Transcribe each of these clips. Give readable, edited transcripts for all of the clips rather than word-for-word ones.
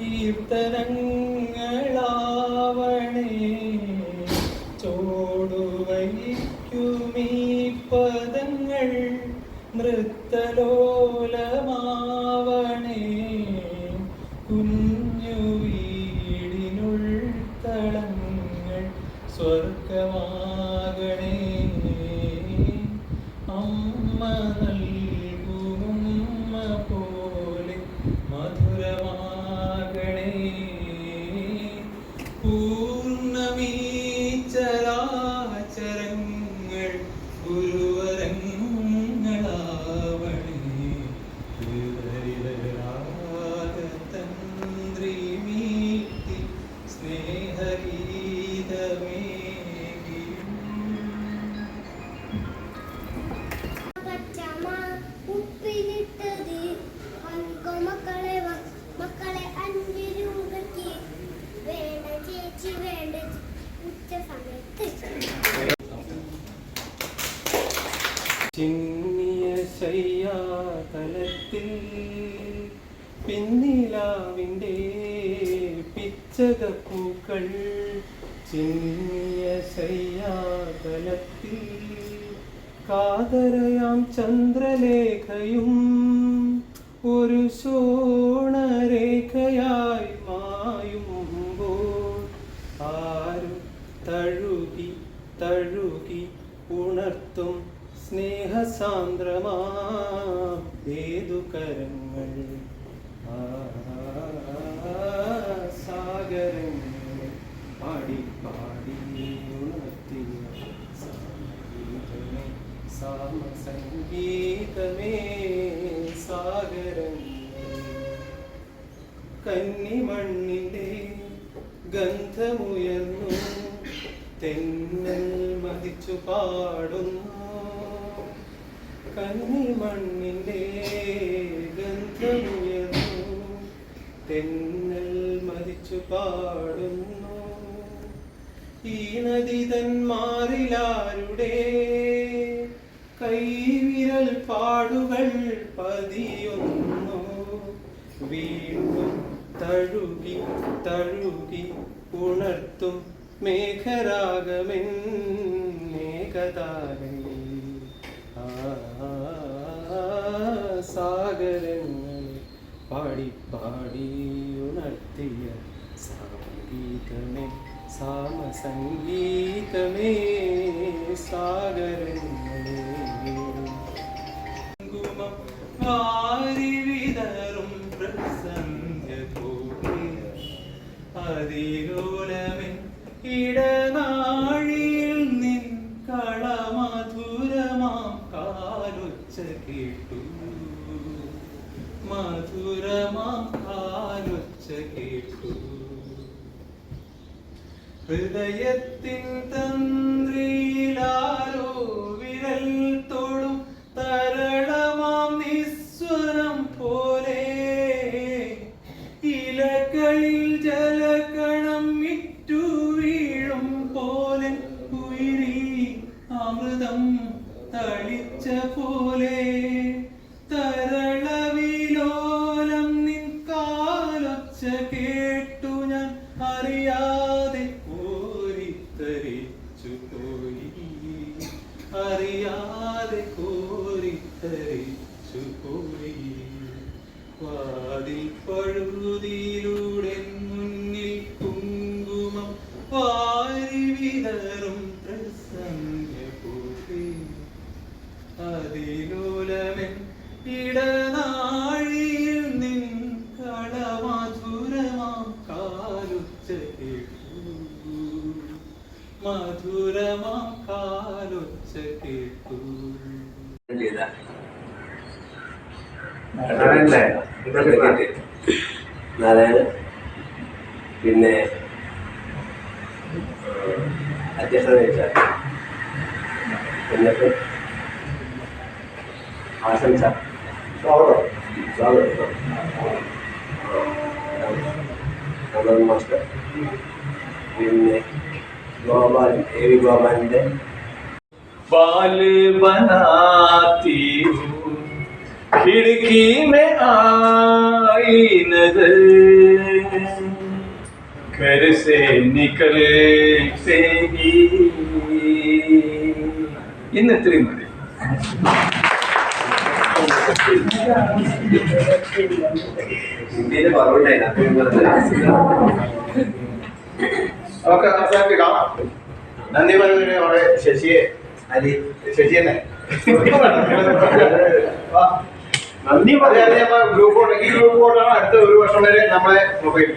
കീർത്തനങ്ങളാവണേ ചോടുവയ്ക്കുമീ പദങ്ങൾ നൃത്തലോലമാവണേ കുഞ്ഞു വീടിനുൾത്തളങ്ങൾ സ്വർഗമാകണേ അമ്മ നൽകുമ്മ പോലെ മധുരമാകണേ പൂർണ്ണമീ ചരാചരങ്ങൾ ഗുരുവരങ്ങളാവണേ രാഗതന്ത്രി മീട്ടി സ്നേഹഗീതമേ ചിന്നിയ ശയ്യാതലത്തിൽ പിന്നിലാവിൻ്റെ പിച്ചകപ്പൂക്കൾ ചിന്നിയ ശയ്യാതലത്തിൽ കാതരയാം ചന്ദ്രലേഖയും ഒരു ശോണരേഖയായി മായുമ്പോൾ ആരും തഴുകി തഴുകി ഉണർത്തും സ്നേഹസാന്ദ്രമാം ഏതു കരങ്ങൾ സാഗരങ്ങൾ പാടി പാടി ഉണർത്തിയ സംഗീതമേ സാമസംഗീതമേ സാഗരങ്ങൾ കന്നിമണ്ണിൻ്റെ ഗന്ധമുയർന്നു തെന്നൽ മതിച്ചു പാടുന്നു കന്നിമണ്ണിൻ്റെ ഗന്ധമുയർന്നു തെന്നൽ മതിച്ചു പാടുന്നു ഈ നദി തന്മാറിലാരുടെ കൈവിരൽ പാടുകൾ പതിയുന്നു വീണ്ടും തഴുകി തഴുകി ഉണർത്തും മേഘരാഗമെൻ മേഘതാരങ്ങളിൽ സാഗരങ്ങളെ പാടി പാടി ഉണർത്തിയ സംഗീതമേ സാമസംഗീതമേ സാഗരങ്ങളെ കുങ്കുമം വാരി വിതറും പ്രസംഗ അതിലോലമേ ഇടനാഴിയിൽ നിൻ കളമധുരമാം കാലൊച്ച കേട്ടു മധുരമാം കാലൊച്ച കേട്ടു ഹൃദയത്തിൻ തന്ത്രിയിലാരോ വിരൽ തോളും തരളമാം നിസ്വരം പോലെ ഇലകളിൽ ജലകണം ഇറ്റു വീഴും പോലെ ഉയിരി അമൃതം തളിച്ച പോലെ തരളവിലോലം നിൻ കാലൊച്ച കേട്ടു ഞാൻ അറിയാതെ കോരിത്തരിച്ചു പോയി അറിയാതെ കോരിത്തരിച്ചു പോയി വാതിൽ പഴുതിയിലൂടെ മുന്നിൽ കുങ്കുമം വാരി വിതറും പ്രസംഗപൂർത്തി അതിലോലമൻ ഇടനാഴിയിൽ നിൻ കളമധുരമാം കാലൊച്ച കേട്ടു മധുരമാം കാലൊച്ച കേട്ടു നാരായണൻ പിന്നെ അധ്യക്ഷത വഹിച്ചാൽ എന്നിട്ട് ആശംസ സ്വാഗതം മാസ്റ്റർ പിന്നെ ഗോപാൽ എ വി ഗോപാലിൻ്റെ बाल बनाती हूँ खिड़की में आई नजर मेरे से निकले से ही ഇന്ന് ഇത്രയും മതി. ഇന്ത്യയിലെ പറഞ്ഞിട്ടുണ്ടായിരുന്നു. നമുക്ക് അവസാനിപ്പിക്കാം. നന്ദി പറയുന്നതിന് നമ്മുടെ ശശിയെ തന്നെ നന്ദി പറയാതെ നമ്മൾ ഗ്രൂപ്പ് ഈ ഗ്രൂപ്പ് ബോർഡാണ് അടുത്ത ഒരു വർഷം വരെ നമ്മളെ മൊബൈൽ.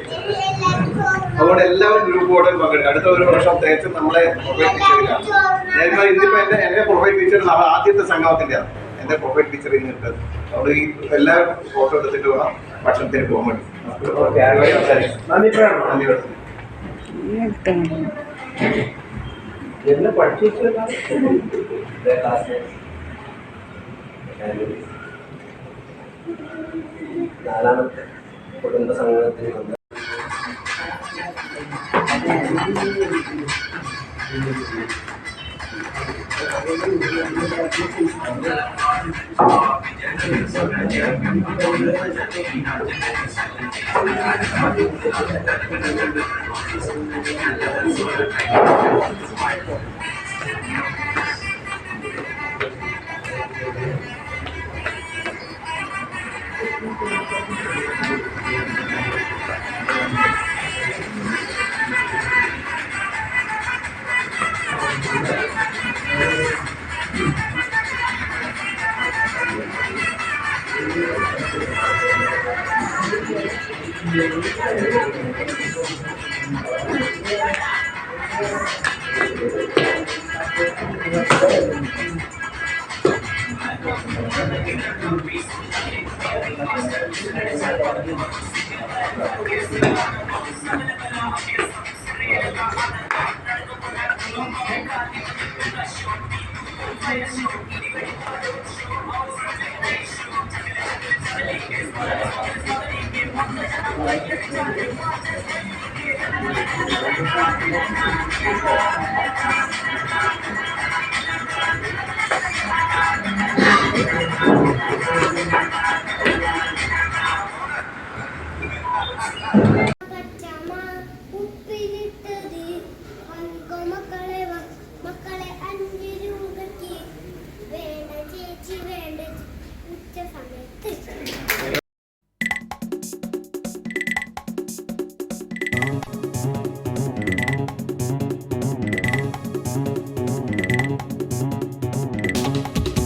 അതുകൊണ്ട് എല്ലാവരും ഗ്രൂപ്പ് ബോർഡിൽ പങ്കെടുക്കും. അടുത്ത ഒരു വർഷം തികച്ചും നമ്മളെ പ്രൊഫൈൽ പിക്ചറിലാണ്. ഞാൻ ഇന്നിപ്പോ എന്റെ പ്രൊഫൈൽ പിക്ചർ നമ്മൾ ആദ്യത്തെ സംഗമത്തിന്റെയാണ് എന്റെ പ്രൊഫൈൽ പിക്ചർ ഇന്ന് ഇട്ടത്. അതുകൊണ്ട് ഈ എല്ലാവരും ഫോട്ടോ എടുത്തിട്ട് വേണം ഭക്ഷണത്തിന് പോകാൻ വേണ്ടി. നന്ദി എന്നെ പഠിപ്പിച്ചു നാലാമത്തെ കുടുംബ സംഘത്തിൽ വന്ന്